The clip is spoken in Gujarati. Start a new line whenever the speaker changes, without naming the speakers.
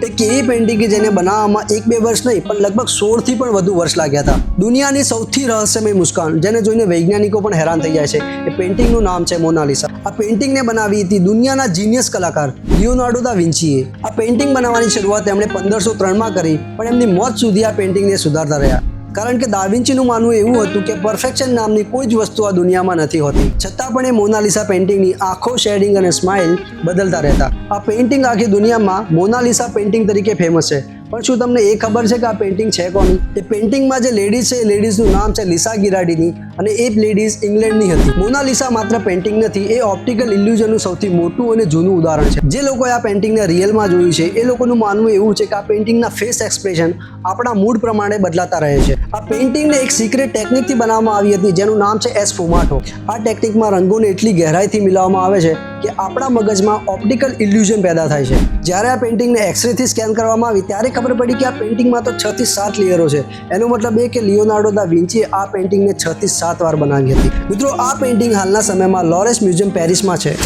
એક એવી પેઇન્ટિંગ કે જેને બનાવવામાં 1-2 વર્ષ નહીં પણ લગભગ 16 થી પણ વધુ વર્ષ લાગ્યા હતા. દુનિયાની સૌથી રહસ્યમય મુસ્કાન જેને જોઈને વૈજ્ઞાનિકો પણ હેરાન થઈ જાય છે એ પેઇન્ટિંગનું નામ છે મોનાલિસા. આ પેઇન્ટિંગને બનાવી હતી દુનિયાના જીનિયસ કલાકાર લિયોનાર્ડો દા વિન્ચીએ. આ પેઇન્ટિંગ બનાવવાની શરૂઆત તેમણે 1503માં કરી પણ એમની મોત સુધી આ પેઇન્ટિંગને સુધારતા રહ્યા. કારણ કે દા વિન્ચીનું માનવું એવું હતું કે પરફેક્શન નામની કોઈ જ વસ્તુ આ દુનિયામાં નથી હોતી. છતાં પણ એ મોનાલિસા પેઇન્ટિંગની આંખો, શેડિંગ અને સ્માઇલ બદલતા રહેતા. આ પેઇન્ટિંગ આખી દુનિયામાં મોનાલિસા પેઇન્ટિંગ તરીકે ફેમસ છે. પણ શું તમને એ ખબર છે કે આ પેઇન્ટિંગ છે કોની? એ પેઇન્ટિંગમાં જે લેડીઝ છે એ લેડીઝનું નામ છે લિસા ગિરાર્ડીની અને એ લેડીઝ ઇંગ્લેન્ડની હતી. મોનાલિસા માત્ર પેઇન્ટિંગ નથી, એ ઓપ્ટિકલ ઇલ્યુઝનનું સૌથી મોટું અને જૂનું ઉદાહરણ છે. જે લોકોએ આ પેઇન્ટિંગને રિયલમાં જોયું છે એ લોકોનું માનવું એવું છે કે આ પેઇન્ટિંગના ફેસ એક્સપ્રેશન આપણા મૂડ પ્રમાણે બદલાતા રહે છે. આ પેઇન્ટિંગને એક સિક્રેટ ટેકનિકથી બનાવવામાં આવી હતી જેનું નામ છે એસ્ફુમાટો. આ ટેકનિકમાં રંગોને એટલી ગહેરાઈથી મિલાવવામાં આવે છે કે આપણા મગજમાં ઓપ્ટિકલ ઇલ્યુઝન પેદા થાય છે. જ્યારે આ પેઇન્ટિંગને એક્સરેથી સ્કેન કરવામાં આવી ત્યારે ખબર પડી કે આ પેઇન્ટિંગમાં તો 6 થી 7 લેયરો છે. એનો મતલબ એ કે લિયોનાર્ડો દા વિન્ચીએ આ પેઇન્ટિંગને 6 થી 7 વાર બનાવી હતી. મિત્રો, આ પેઇન્ટિંગ હાલના સમયમાં લોરેસ મ્યુઝિયમ પેરિસમાં છે.